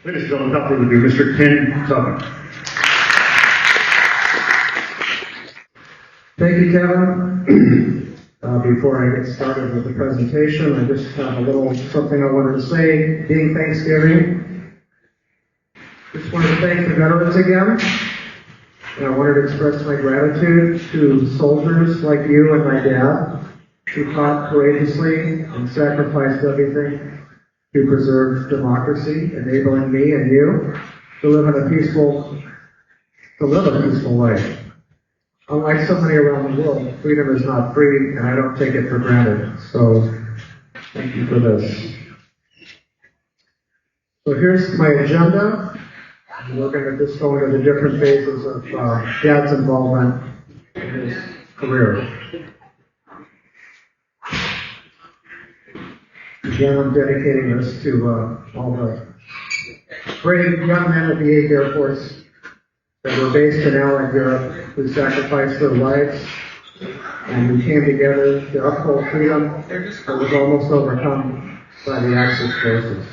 Ladies and gentlemen, help me with you, Mr. Ken Tubman. Thank you, Kevin. Before I get started with the presentation, I just have a little something I wanted to say. Being Thanksgiving, just wanted to thank the veterans again. And I wanted to express my gratitude to soldiers like you and my dad who fought courageously and sacrificed everything to preserve democracy, enabling me and you to live a peaceful life. Unlike so many around the world, freedom is not free, and I don't take it for granted. So, thank you for this. So here's my agenda. We're going to just go into the different phases of Dad's involvement in his career. Again, I'm dedicating this to all the brave young men of the 8th Air Force that were based in Allen, Europe, who sacrificed their lives and who came together to uphold freedom that was almost overcome by the Axis forces.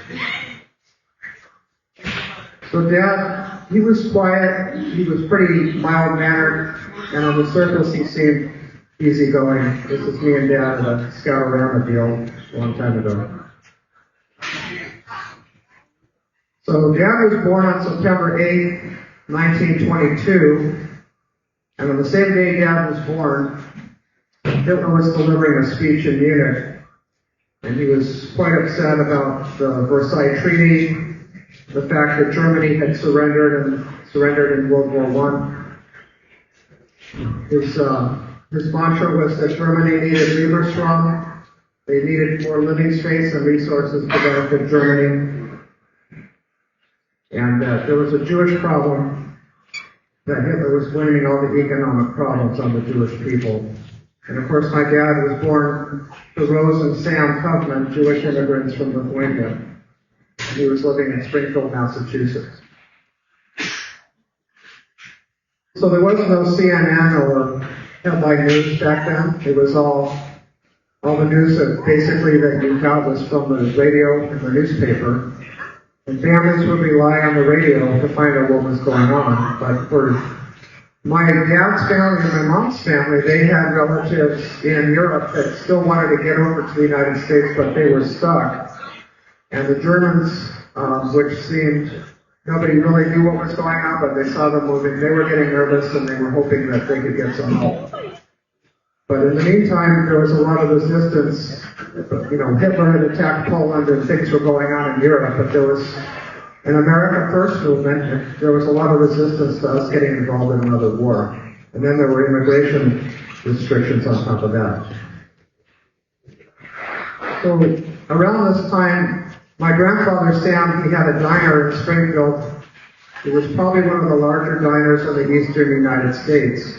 So Dad, he was quiet, he was pretty mild-mannered, and on the surface he seemed easygoing. This is me and Dad at a scout around the deal a long time ago. So Dad was born on September 8th, 1922, and on the same day Dad was born, Hitler was delivering a speech in Munich, and he was quite upset about the Versailles Treaty, the fact that Germany had surrendered in World War I. His mantra was that Germany needed Lieberstrom, they needed more living space and resources to benefit Germany. And there was a Jewish problem that Hitler was blaming all the economic problems on the Jewish people. And of course, my dad was born to Rose and Sam Tubman, Jewish immigrants from Lithuania. And he was living in Springfield, Massachusetts. So there was no CNN or headline news back then. It was all the news that basically that you got was from the radio and the newspaper. And families would rely on the radio to find out what was going on. But for my dad's family and my mom's family, they had relatives in Europe that still wanted to get over to the United States, but they were stuck. And the Germans, which seemed nobody really knew what was going on, but they saw them moving. They were getting nervous, and they were hoping that they could get some help. But in the meantime, there was a lot of resistance. Hitler had attacked Poland, and things were going on in Europe, but there was an America First movement, and there was a lot of resistance to us getting involved in another war. And then there were immigration restrictions on top of that. So around this time, my grandfather, Sam, he had a diner in Springfield. It was probably one of the larger diners in the eastern United States.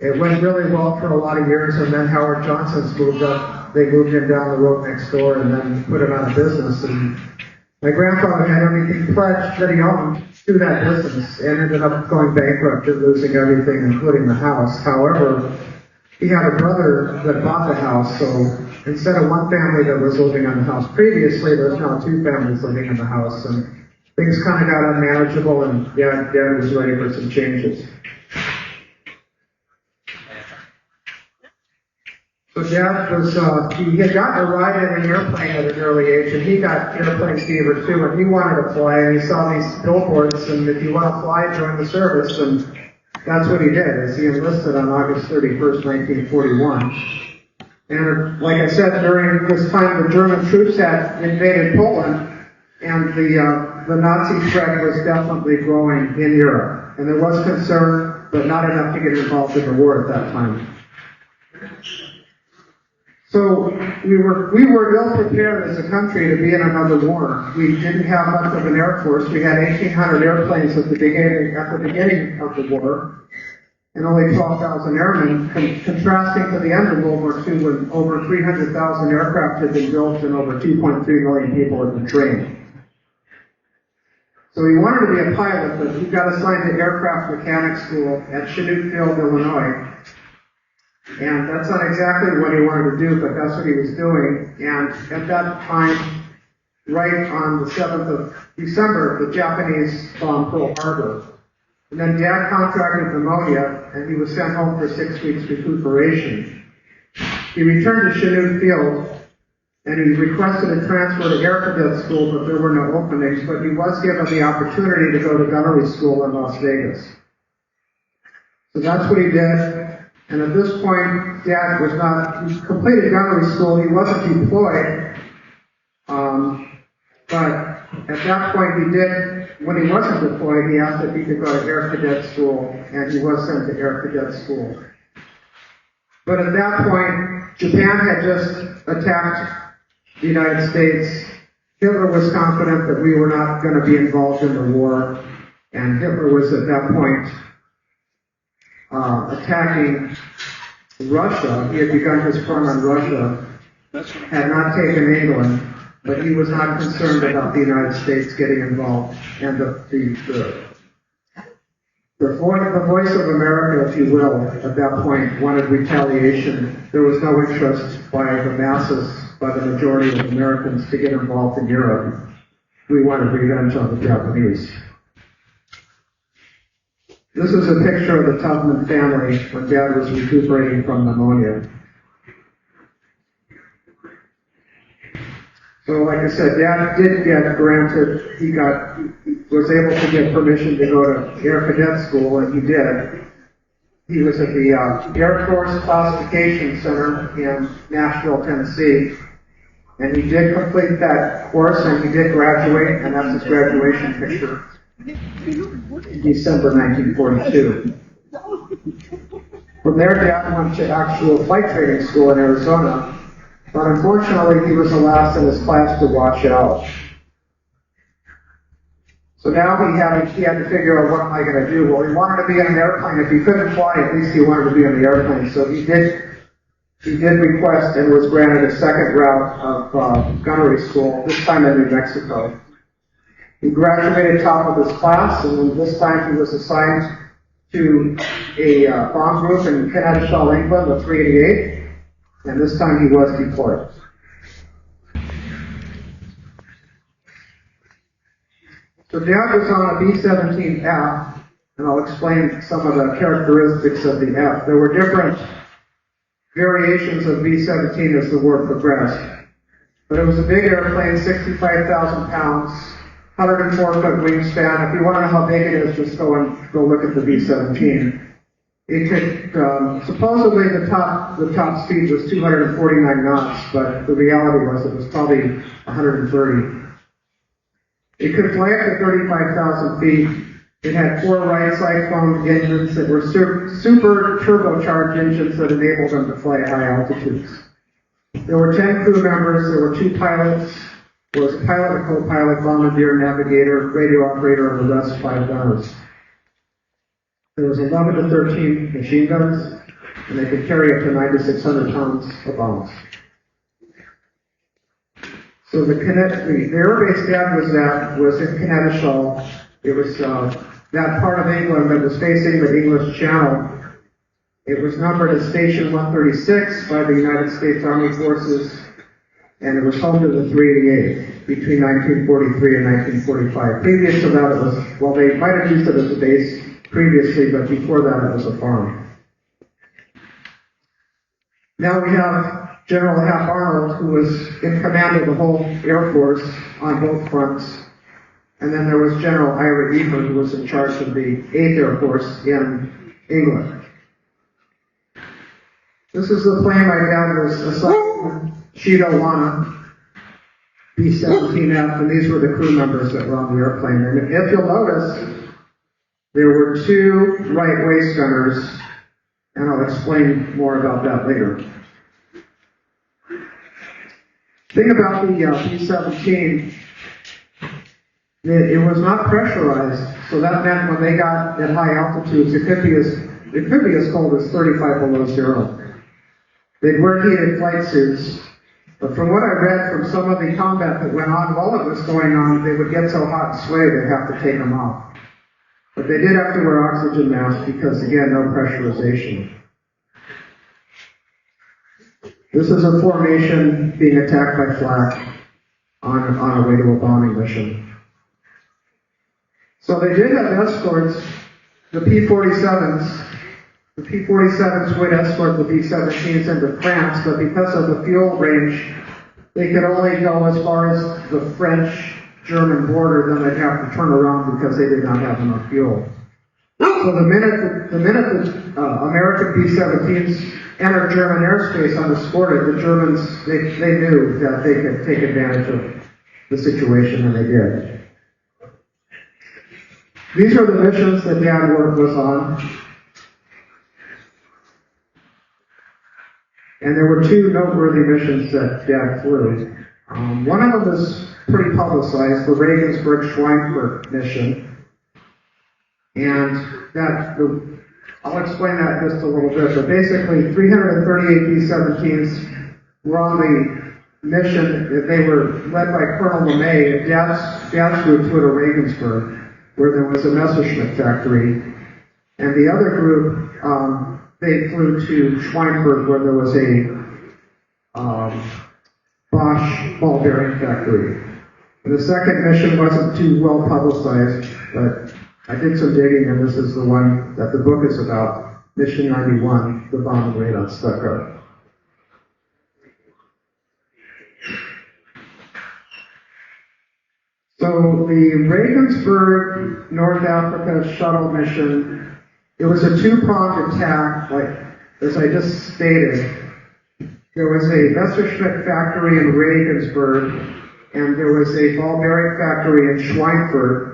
It went really well for a lot of years, and then Howard Johnson's moved up. They moved him down the road next door and then put him out of business. And my grandfather had everything pledged that he owned to that business and ended up going bankrupt and losing everything, including the house. However, he had a brother that bought the house, so instead of one family that was living in the house previously, there's now two families living in the house, and things kind of got unmanageable, and Dad was ready for some changes. So Dad he had gotten a ride in an airplane at an early age, and he got airplane fever too, and he wanted to fly, and he saw these billboards, and if you want to fly, join the service, and that's what he did, as he enlisted on August 31st, 1941. And like I said, during this time, the German troops had invaded Poland, and the Nazi threat was definitely growing in Europe. And there was concern, but not enough to get involved in the war at that time. So we were ill prepared as a country to be in another war. We didn't have much of an air force. We had 1,800 airplanes at the beginning of the war, and only 12,000 airmen, contrasting to the end of World War II when over 300,000 aircraft had been built and over 2.3 million people had been trained. So he wanted to be a pilot, but he got assigned to aircraft mechanic school at Chinook Field, Illinois. And that's not exactly what he wanted to do, but that's what he was doing. And at that time, right on the 7th of December, the Japanese bombed Pearl Harbor. And then Dad contracted pneumonia, and he was sent home for 6 weeks recuperation. He returned to Chinook Field, and he requested a transfer to Air Cadet School, but there were no openings, but he was given the opportunity to go to gunnery school in Las Vegas. So that's what he did. And at this point, Dad was not, he completed gunnery school, he wasn't deployed, but at that point he did, when he wasn't deployed, he asked if he could go to Air Cadet School, and he was sent to Air Cadet School. But at that point, Japan had just attacked the United States. Hitler was confident that we were not going to be involved in the war, and Hitler was at that point attacking Russia. He had begun his front on Russia, had not taken England, but he was not concerned about the United States getting involved. And the voice of America, if you will, at that point wanted retaliation. There was no interest by the masses, by the majority of Americans to get involved in Europe. We wanted revenge on the Japanese. This is a picture of the Tubman family when Dad was recuperating from pneumonia. So like I said, Dad did get granted, he was able to get permission to go to Air Cadet School, and he did. He was at the Air Force Classification Center in Nashville, Tennessee, and he did complete that course, and he did graduate, and that's his graduation picture. December 1942. From there, Dad went to actual flight training school in Arizona, but unfortunately, he was the last in his class to wash out. So now he had to figure out, what am I going to do? Well, he wanted to be on an airplane. If he couldn't fly, at least he wanted to be on the airplane. So he did request and was granted a second route of gunnery school, this time in New Mexico. He graduated top of his class, and then this time he was assigned to a bomb group in Kennesaw, England, the 388, and this time he was deployed. So Dad was on a B-17F, and I'll explain some of the characteristics of the F. There were different variations of B-17 as the war progressed, but it was a big airplane, 65,000 pounds, 104-foot wingspan. If you want to know how big it is, just go look at the B-17. It could, supposedly the top speed was 249 knots, but the reality was it was probably 130. It could fly up to 35,000 feet. It had 4 right cyclone engines that were super turbocharged engines that enabled them to fly at high altitudes. There were 10 crew members, there were 2 pilots. There was a pilot, a co-pilot, bombardier, navigator, radio operator, and the rest 5 gunners. There was 11 to 13 machine guns, and they could carry up to 9,600 tons of bombs. So the airbase Dad was at was in Kennesaw. It was that part of England that was facing the English Channel. It was numbered as Station 136 by the United States Army Forces, and it was home to the 388 between 1943 and 1945. Previous to that, it was, well, they might have used it as a base previously, but before that, it was a farm. Now we have General Hap Arnold, who was in command of the whole Air Force on both fronts. And then there was General Ira Eaton, who was in charge of the 8th Air Force in England. This is the plane my dad was assigned to, Shidowana, B-17F, and these were the crew members that were on the airplane. And if you'll notice, there were 2 right waist gunners, and I'll explain more about that later. The thing about the B-17, it was not pressurized, so that meant when they got at high altitudes, it could be as cold as 35 below zero. They'd wear heated flight suits, but from what I read from some of the combat that went on while it was going on, they would get so hot and sweaty they'd have to take them off. But they did have to wear oxygen masks because, again, no pressurization. This is a formation being attacked by flak. on our way to a bombing mission. So they did have escorts, the P-47s. The P-47s would escort the B-17s into France, but because of the fuel range, they could only go as far as the French-German border, then they'd have to turn around because they did not have enough fuel. So the minute the American B-17s entered German airspace unescorted, the Germans, they knew that they could take advantage of the situation, and they did. These are the missions that Dad was on. And there were two noteworthy missions that Dad flew. One of them was pretty publicized, the Regensburg-Schweinfurt mission. And I'll explain that just a little bit, but basically 338 B-17s were on the mission. They were led by Colonel LeMay, and Dad's group flew to Regensburg, where there was a Messerschmitt factory. And the other group, they flew to Schweinfurt, where there was a Bosch ball bearing factory. The second mission wasn't too well publicized, but I did some digging, and this is the one that the book is about, Mission 91, the bombing raid on Stuttgart. So the Regensburg, North Africa shuttle mission, it was a two-pronged attack, like as I just stated. There was a Messerschmitt factory in Regensburg, and there was a ball bearing factory in Schweinfurt.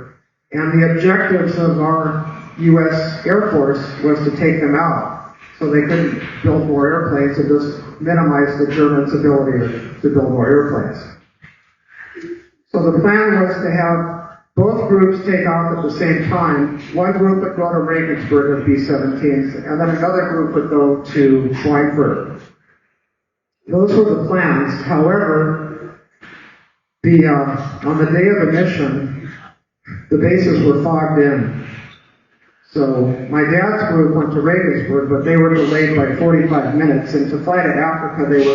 And the objectives of our U.S. Air Force was to take them out, so they couldn't build more airplanes and just minimize the Germans' ability to build more airplanes. So the plan was to have both groups take off at the same time. One group would go to Regensburg with B-17s, and then another group would go to Schweinfurt. Those were the plans. However, on the day of the mission, the bases were fogged in. So my dad's group went to Regensburg, but they were delayed by 45 minutes. And to fly to Africa, they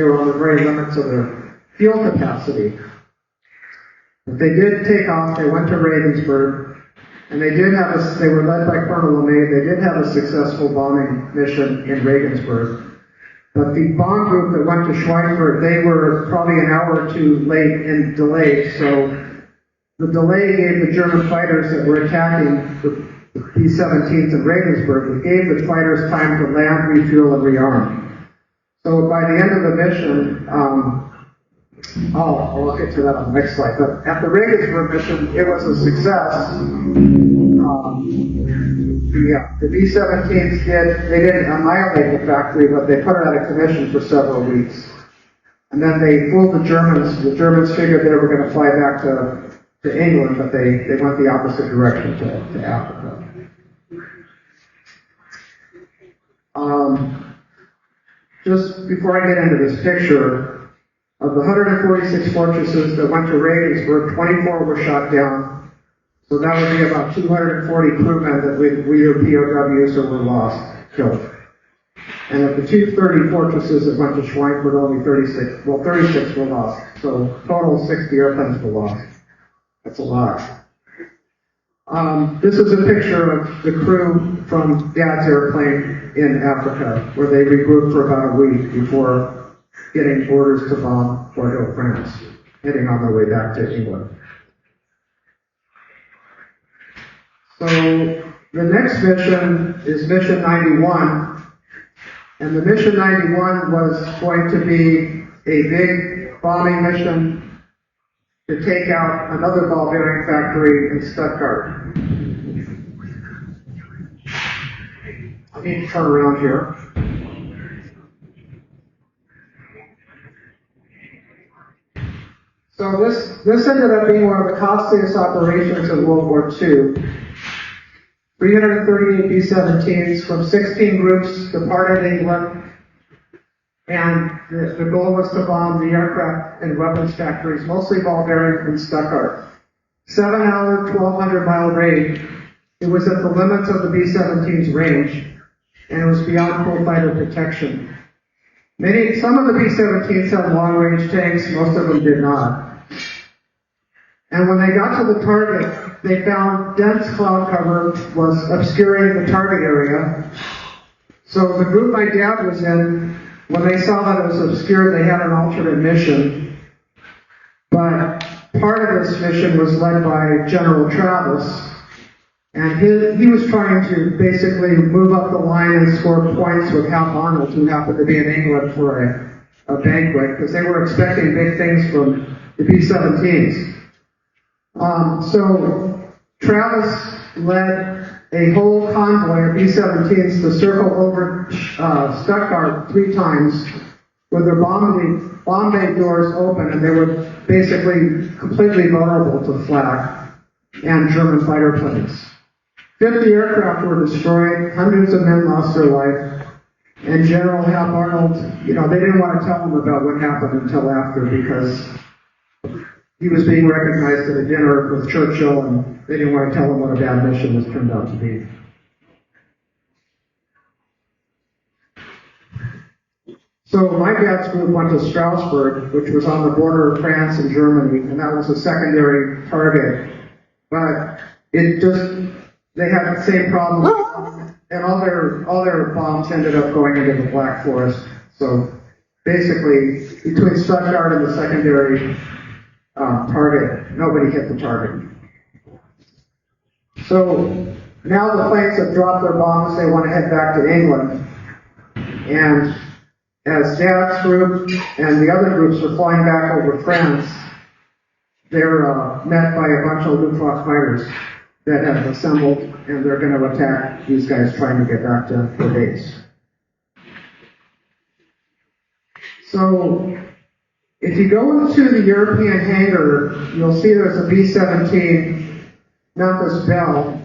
were on the very limits of their fuel capacity. But they did take off. They went to Regensburg, and they were led by Colonel LeMay. They did have a successful bombing mission in Regensburg. But the bomb group that went to Schweinfurt, they were probably an hour or two late and delayed. So the delay gave the German fighters that were attacking the B-17s in Regensburg, it gave the fighters time to land, refuel, and rearm. So by the end of the mission, I'll get to that on the next slide. But at the Regensburg mission, it was a success. The B-17s they didn't annihilate the factory, but they put it out of commission for several weeks. And then they fooled the Germans. The Germans figured they were going to fly back to England, but they went the opposite direction to Africa. Just before I get into this picture, of the 146 fortresses that went to Regensburg, 24 were shot down. So that would be about 240 crewmen that we were POWs or were lost, killed. And of the 230 fortresses that went to Schweinfurt, only 36 were lost. So total 60 airplanes were lost. That's a lot. This is a picture of the crew from Dad's airplane in Africa, where they regrouped for about a week before getting orders to bomb Bordeaux, France, heading on their way back to England. So the next mission is Mission 91, and the Mission 91 was going to be a big bombing mission to take out another ball bearing factory in Stuttgart. I need to turn around here. So this ended up being one of the costliest operations of World War II. 338 B-17s from 16 groups departed England, and the goal was to bomb the aircraft and weapons factories, mostly ball bearing in Stuttgart. 7-hour, 1,200-mile raid. It was at the limits of the B-17's range, and it was beyond full fighter protection. Some of the B-17s had long-range tanks, most of them did not. And when they got to the target, they found dense cloud cover was obscuring the target area. So the group my dad was in, when they saw that it was obscured, they had an alternate mission. But part of this mission was led by General Travis. And he was trying to basically move up the line and score points with Hap Arnold, who happened to be in England for a banquet, because they were expecting big things from the B-17s. So Travis led a whole convoy of B-17s to circle over Stuttgart 3 times with their bomb bay doors open, and they were basically completely vulnerable to flak and German fighter planes. 50 aircraft were destroyed, hundreds of men lost their life, and General Hap Arnold, they didn't want to tell him about what happened until after, because he was being recognized at a dinner with Churchill, and they didn't want to tell him what a bad mission this turned out to be. So my dad's group went to Strasbourg, which was on the border of France and Germany, and that was a secondary target. But they had the same problem, and all their bombs ended up going into the Black Forest. So basically, between Stuttgart and the secondary target, nobody hit the target. So now the planes have dropped their bombs, they want to head back to England. And as Dad's group and the other groups are flying back over France, they're met by a bunch of Luftwaffe fighters that have assembled, and they're going to attack these guys trying to get back to their base. So if you go into the European hangar, you'll see there's a B-17 Memphis Belle,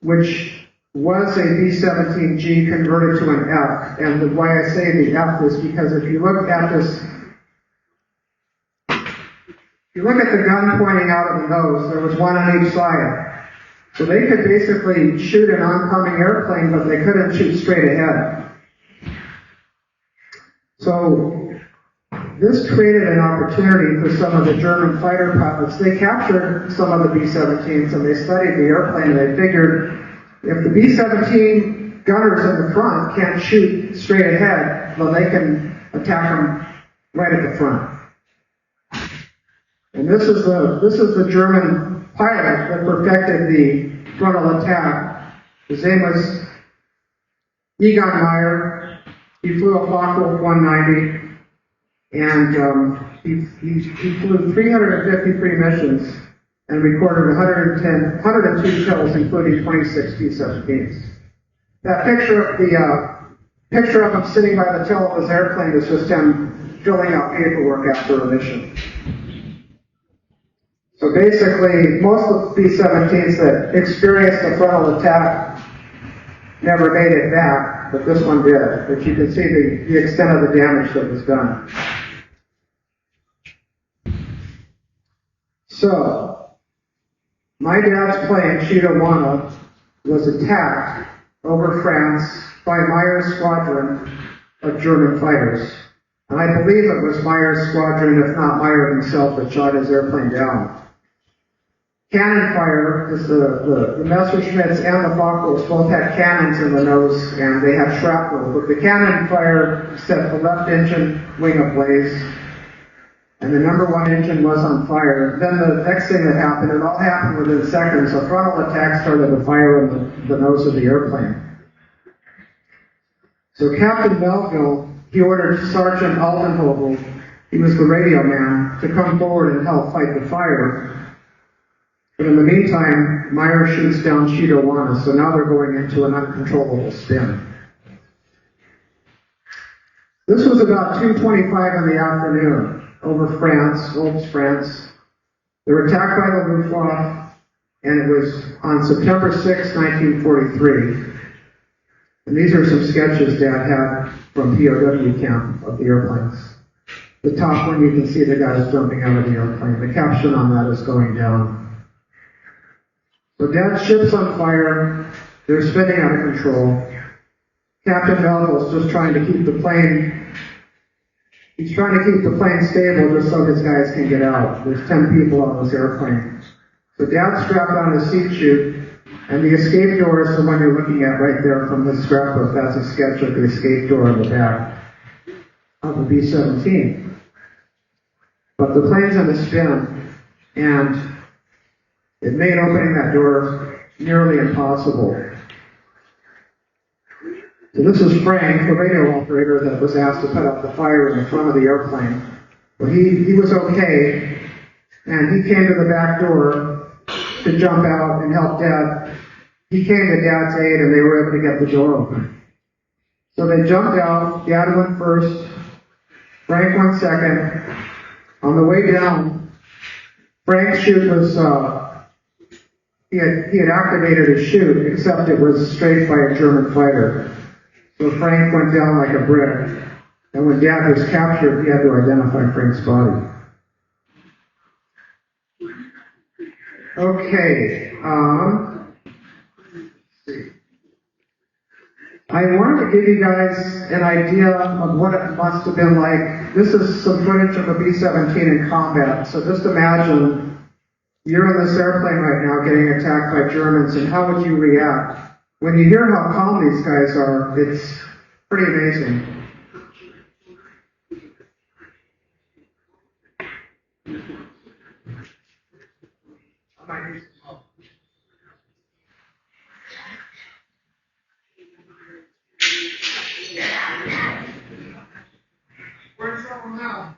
which was a B-17G converted to an F. And why I say the F is because if you look at this, if you look at the gun pointing out of the nose, there was one on each side. So they could basically shoot an oncoming airplane, but they couldn't shoot straight ahead. So this created an opportunity for some of the German fighter pilots. They captured some of the B-17s and they studied the airplane, and they figured if the B-17 gunners in the front can't shoot straight ahead, well, they can attack them right at the front. And this is the German pilot that perfected the frontal attack. His name was Egon Meyer. He flew a Focke-Wulf 190, and he flew 353 missions and recorded 102 kills, including 26 B-17s. That picture of him sitting by the tail of his airplane is just him filling out paperwork after a mission. So basically, most of the B-17s that experienced a frontal attack never made it back, but this one did. But you can see the extent of the damage that was done. So, my dad's plane, Cheetah was attacked over France by Meyer's squadron of German fighters. And I believe it was Meyer's squadron, if not Meyer himself, that shot his airplane down. Cannon fire, because the Messerschmitts and the Focke-Wulfs both had cannons in the nose, and they had shrapnel. But the cannon fire set the left engine wing ablaze, and the number 1 engine was on fire. Then the next thing that happened, it all happened within seconds. A frontal attack started to fire in the nose of the airplane. So Captain Melville, he ordered Sergeant Aldenhovel, he was the radio man, to come forward and help fight the fire. But in the meantime, Meyer shoots down Cheetah 1, so now they're going into an uncontrollable spin. This was about 2:25 in the afternoon over France, Old France. They were attacked by the Luftwaffe, and it was on September 6, 1943. And these are some sketches Dad had from POW camp of the airplanes. The top one, you can see the guys jumping out of the airplane. The caption on that is going down. So Dad's ship's on fire. They're spinning out of control. Captain Melville's just trying to keep the plane He's trying to keep the plane stable just so his guys can get out. There's 10 people on this airplane. So Dad's strapped on his seat chute, and the escape door is the one you're looking at right there from this scrapbook. That's a sketch of the escape door on the back of the B-17. But the plane's in a spin, and it made opening that door nearly impossible. So this is Frank, the radio operator that was asked to put out the fire in the front of the airplane. Well, he was okay, and he came to the back door to jump out and help Dad. He came to Dad's aid, and they were able to get the door open. So they jumped out. Dad went first. Frank went second. On the way down, Frank's chute was, he had activated his chute, except it was strafed by a German fighter. So Frank went down like a brick. And when Dad was captured, he had to identify Frank's body. Okay, I wanted to give you guys an idea of what it must have been like. This is some footage of a B-17 in combat. So just imagine you're in this airplane right now getting attacked by Germans, and how would you react? When you hear how calm these guys are, it's pretty amazing. Where's someone now?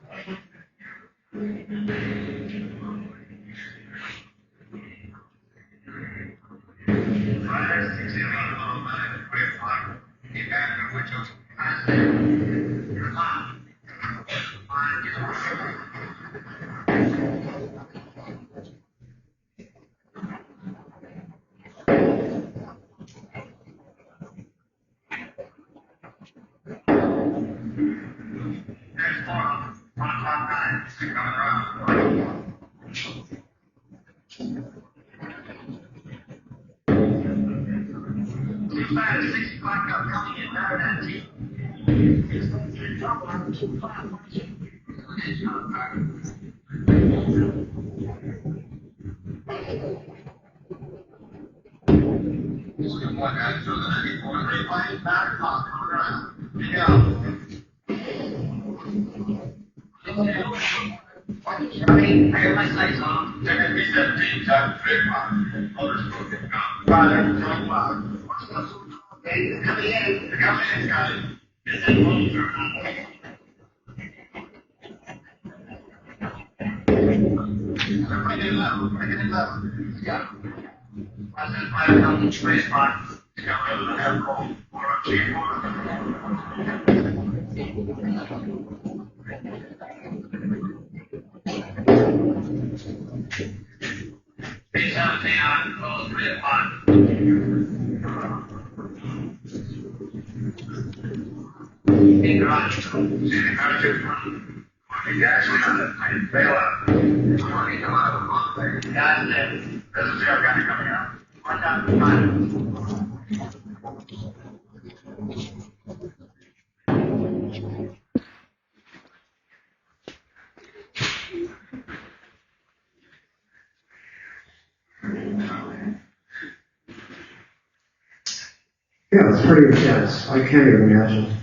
Yeah, it's pretty intense. I can't even imagine.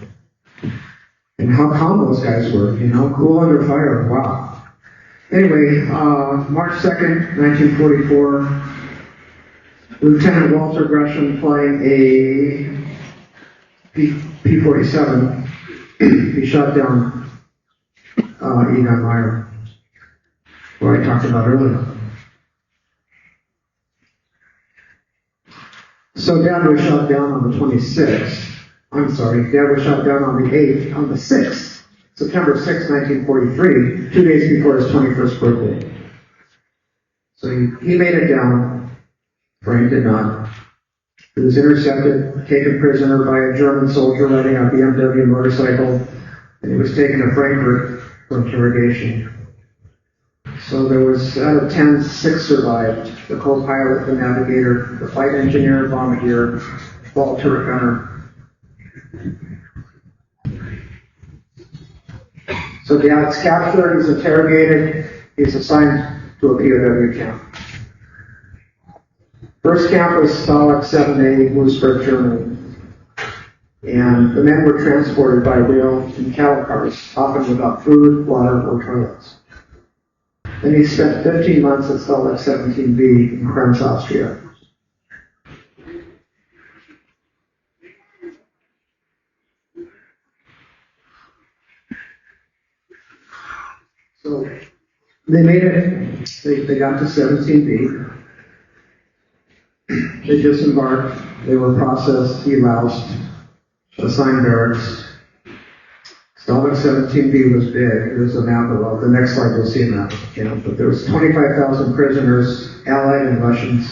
And how calm those guys were, cool under fire. Wow. Anyway, March 2nd, 1944, Lieutenant Walter Gresham flying a P-47. He shot down Egon Meyer, who I talked about earlier. So Dad was shot down on the 26th. Dad was shot down on the 8th, on the 6th, September 6th, 1943, 2 days before his 21st birthday. So he made it down. Frank did not. He was intercepted, taken prisoner by a German soldier riding a BMW motorcycle, and he was taken to Frankfurt for interrogation. So there was, out of 10, 6 survived. The co-pilot, the navigator, the flight engineer, bombardier, ball turret gunner. So Dad's captured, he's interrogated, he's assigned to a POW camp. First camp was Stalag 7A, Lewisburg, Germany. And the men were transported by rail in cattle cars, often without food, water, or toilets. Then he spent 15 months at Stalag 17B in Krems, Austria. So they made it, they got to 17B. They disembarked, they were processed, deloused, assigned barracks. Stalag 17B was big. There's a map of the next slide you'll see a map of the camp, but there was 25,000 prisoners, Allied and Russians.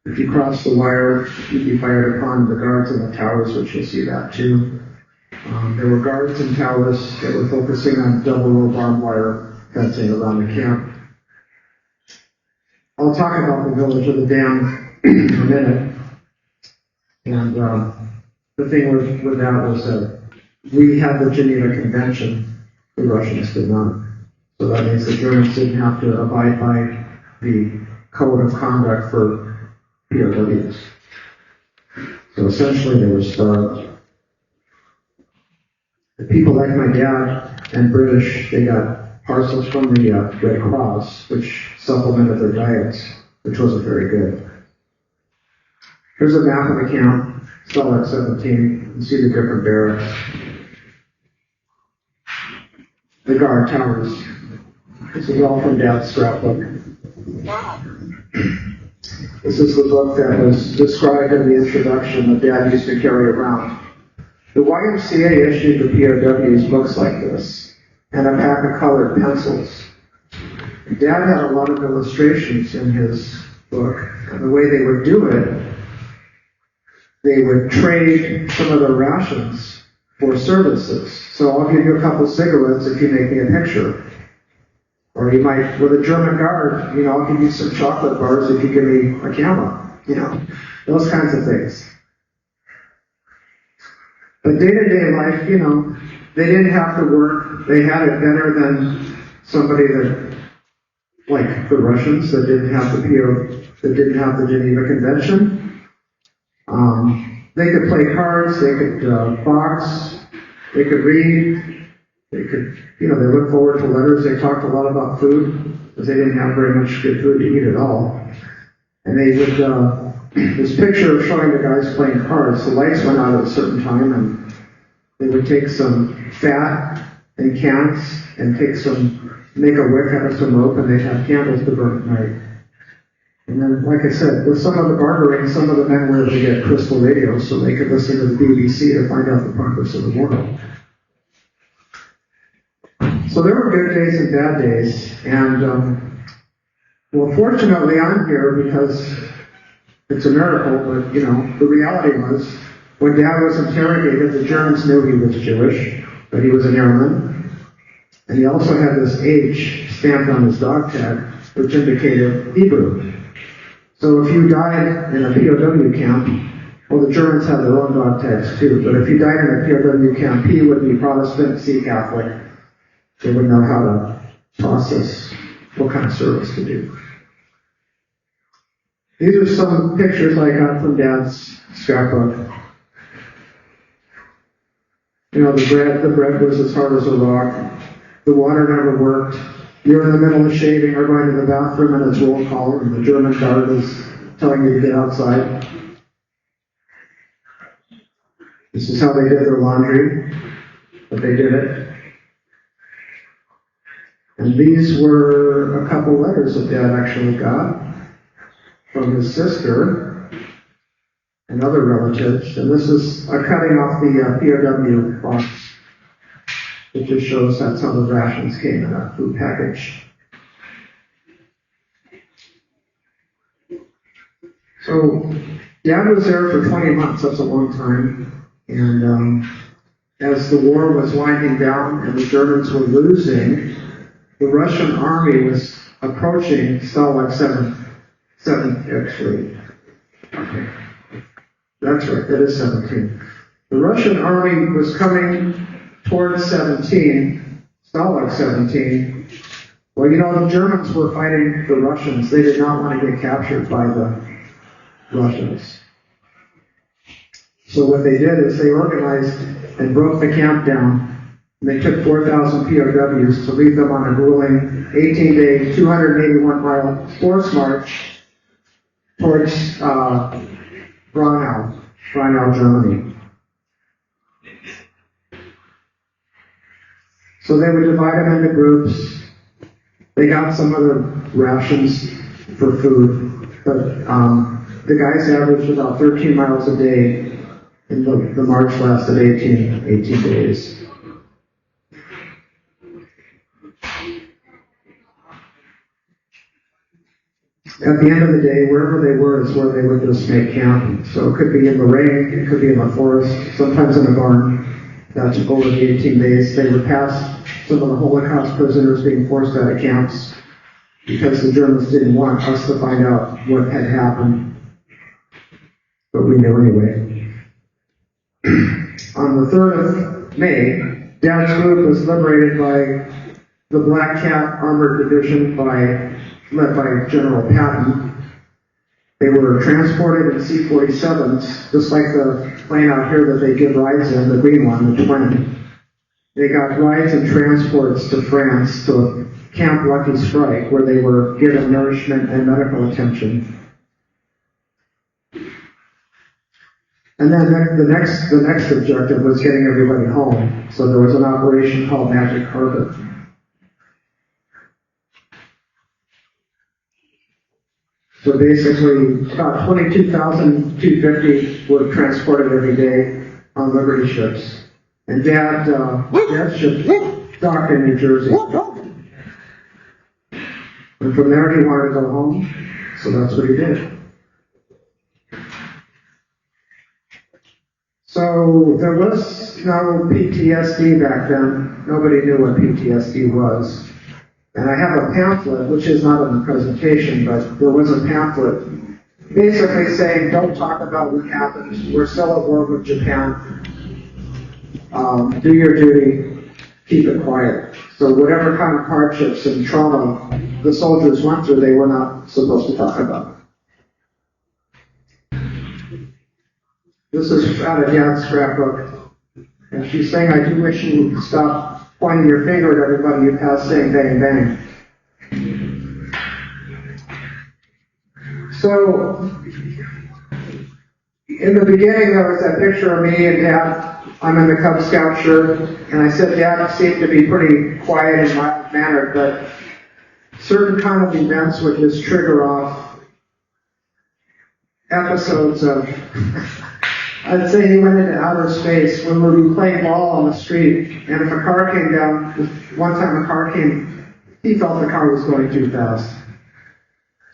If you crossed the wire, you'd be fired upon. The guards in the towers, which you'll see that too. There were guards in towers that were focusing on double row barbed wire fencing around the camp. I'll talk about the village of the Dam in a minute. And the thing with that was that we had the Geneva Convention, the Russians did not. So that means the Germans didn't have to abide by the code of conduct for POWs. So essentially they were starved. The people like my dad and British, they got parcels from the Red Cross, which supplemented their diets, which wasn't very good. Here's a map of the camp, Stalag 17. You see the different barracks. The guard towers. This is all from Dad's scrapbook. This is the book that was described in the introduction that Dad used to carry around. The YMCA issued the POWs books like this, and a pack of colored pencils. Dad had a lot of illustrations in his book, and the way they would do it, they would trade some of their rations for services. So I'll give you a couple cigarettes if you make me a picture. Or you might, with a German guard, I'll give you some chocolate bars if you give me a camera. Those kinds of things. But day-to-day life, they didn't have to work. They had it better than somebody that, like the Russians, that didn't have the Geneva Convention. They could play cards, they could box, they could read, they could, they looked forward to letters. They talked a lot about food, because they didn't have very much good food to eat at all. And they would, this picture of showing the guys playing cards, the lights went out at a certain time, and they would take some fat and cans and make a wick out of some rope, and they'd have candles to burn at night. And then, like I said, with some of the bartering, some of the men were able to get crystal radios so they could listen to the BBC to find out the progress of the world. So there were good days and bad days, and well, fortunately I'm here because it's a miracle, but the reality was, when Dad was interrogated, the Germans knew he was Jewish, but he was an airman, and he also had this H stamped on his dog tag, which indicated Hebrew. So if you died in a POW camp, well, the Germans had their own dog tags too, but if you died in a POW camp, P would be Protestant, C Catholic. They would know how to process what kind of service to do. These are some pictures I got from Dad's scrapbook. The bread was as hard as a rock. The water never worked. You're in the middle of shaving or going to the bathroom and it's roll call, and the German guard is telling you to get outside. This is how they did their laundry, but they did it. And these were a couple letters that Dad actually got from his sister and other relatives. And this is a cutting off the POW box. It just shows that's how the rations came in a food package. So Dad was there for 20 months. That's a long time. And as the war was winding down and the Germans were losing, the Russian army was approaching Stalag 7 actually. Okay. That's right, that is 17. The Russian army was coming towards 17, Stalag 17. Well, the Germans were fighting the Russians. They did not want to get captured by the Russians. So what they did is they organized and broke the camp down. And they took 4,000 POWs to lead them on a grueling 18-day, 281-mile force march towards Braunau, Germany. So they would divide them into groups. They got some other rations for food, but the guys averaged about 13 miles a day, and the march lasted 18 days. At the end of the day, wherever they were is where they would just make camp. So it could be in the rain, it could be in the forest, sometimes in a barn. That's over the 18 days. They would pass some of the Holocaust prisoners being forced out of camps because the Germans didn't want us to find out what had happened. But we knew anyway. On the 3rd of May, Dad's group was liberated by the Black Cat Armored Division led by General Patton. They were transported in C-47s, just like the plane out here that they give rides in, the green one, the twin. They got rides and transports to France, to Camp Lucky Strike, where they were given nourishment and medical attention. And then the next objective was getting everybody home. So there was an operation called Magic Carpet. So basically, about 22,250 were transported every day on Liberty ships. And Dad's ship docked in New Jersey. And from there, he wanted to go home, so that's what he did. So there was no PTSD back then. Nobody knew what PTSD was. And I have a pamphlet, which is not in the presentation, but there was a pamphlet basically saying, don't talk about what happened. We're still at war with Japan. Do your duty. Keep it quiet. So whatever kind of hardships and trauma the soldiers went through, they were not supposed to talk about. This is out of Dad's scrapbook. And she's saying, I do wish you would stop pointing your finger at everybody you pass saying bang, bang. So, in the beginning there was that picture of me and Dad. I'm in the Cub Scout shirt, and I said Dad seemed to be pretty quiet and mild-mannered, but certain kind of events would just trigger off episodes of, I'd say he went into outer space when we were playing ball on the street, and if a car came down, one time a car came, he felt the car was going too fast.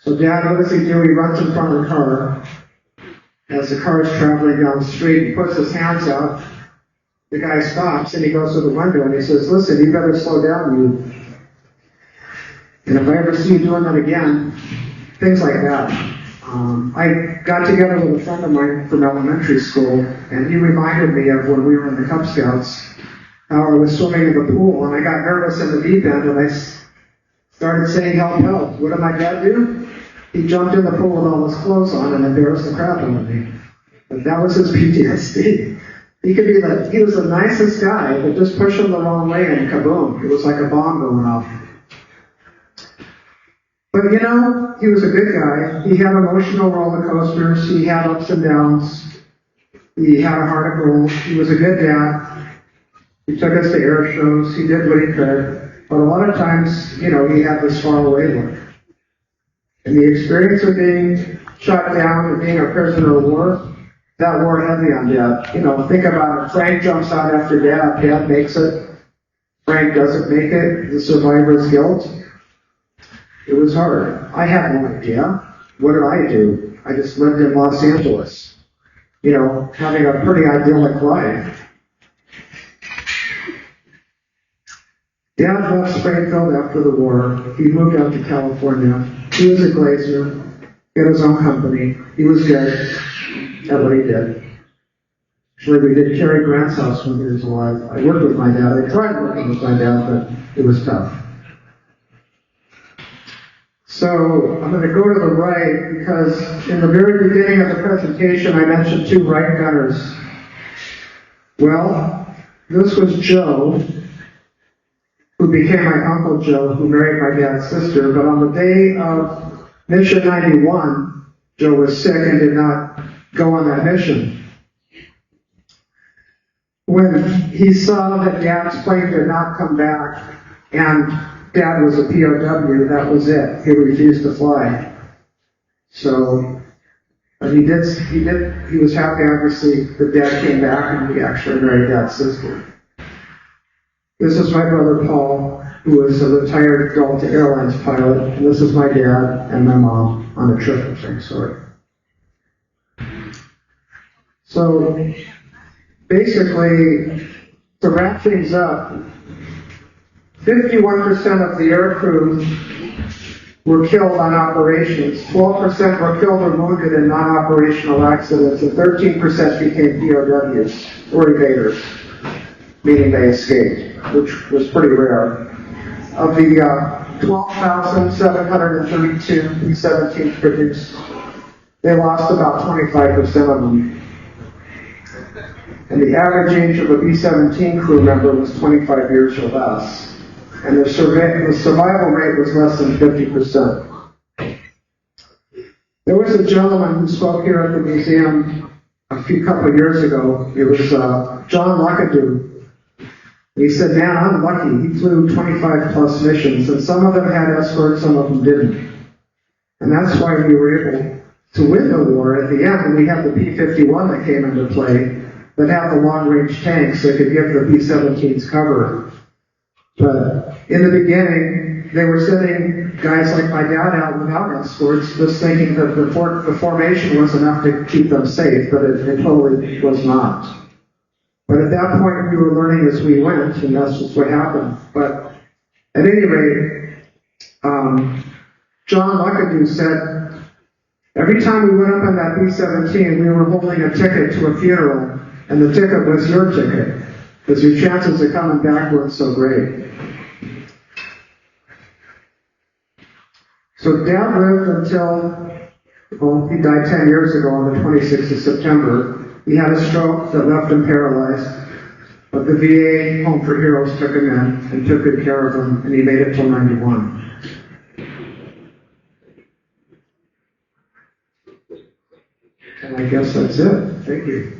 So Dad, what does he do? He runs in front of the car. As the car is traveling down the street, he puts his hands out. The guy stops, and he goes to the window, and he says, listen, you better slow down, you. And if I ever see you doing that again, things like that. I got together with a friend of mine from elementary school, and he reminded me of when we were in the Cub Scouts, how I was swimming in the pool, and I got nervous in the deep end, and I started saying, help, help. What did my dad do? He jumped in the pool with all his clothes on and embarrassed the crap out of me. But that was his PTSD. He was the nicest guy, but just push him the wrong way and kaboom. It was like a bomb going off. But he was a good guy. He had emotional roller coasters. He had ups and downs. He had a heart of gold. He was a good dad. He took us to air shows. He did what he could. But a lot of times, he had this far away look. And the experience of being shot down and being a prisoner of war, that wore heavy on Dad. Think about it. Frank jumps out after Dad. Dad makes it. Frank doesn't make it. The survivor's guilt. It was hard. I had no idea. What did I do? I just lived in Los Angeles, having a pretty idyllic life. Dad left Springfield after the war. He moved out to California. He was a glazier. He had his own company. He was good at what he did. Actually, we did Cary Grant's house when he was alive. I worked with my dad. I tried working with my dad, but it was tough. So I'm going to go to the right because in the very beginning of the presentation I mentioned two right gunners. Well, this was Joe, who became my Uncle Joe, who married my dad's sister. But on the day of Mission 91, Joe was sick and did not go on that mission. When he saw that Dad's plane did not come back and Dad was a POW, that was it. He refused to fly. So, but he was happy obviously that Dad came back and he actually married Dad's sister. This is my brother Paul, who was a retired Delta Airlines pilot, and this is my dad and my mom on a trip of some sort. So, basically, to wrap things up, 51% of the aircrew were killed on operations, 12% were killed or wounded in non-operational accidents, and 13% became POWs, or evaders, meaning they escaped, which was pretty rare. Of the 12,732 B-17s produced, they lost about 25% of them. And the average age of a B-17 crew member was 25 years or less. And the survival rate was less than 50%. There was a gentleman who spoke here at the museum a couple of years ago. It was John Luckadoo. He said, man, I'm lucky. He flew 25 plus missions, and some of them had escorts, some of them didn't. And that's why we were able to win the war at the end. And we had the P-51 that came into play that had the long-range tanks that could give the B-17s cover. But in the beginning, they were sending guys like my dad out without escorts, just thinking that the formation was enough to keep them safe, but it totally was not. But at that point, we were learning as we went, and that's just what happened. But at any rate, John Luckadoo said, every time we went up on that B-17, we were holding a ticket to a funeral, and the ticket was your ticket, because your chances of coming back weren't so great. So Dad lived until, well, he died 10 years ago on the 26th of September. He had a stroke that left him paralyzed, but the VA Home for Heroes took him in and took good care of him, and he made it till 91. And I guess that's it. Thank you.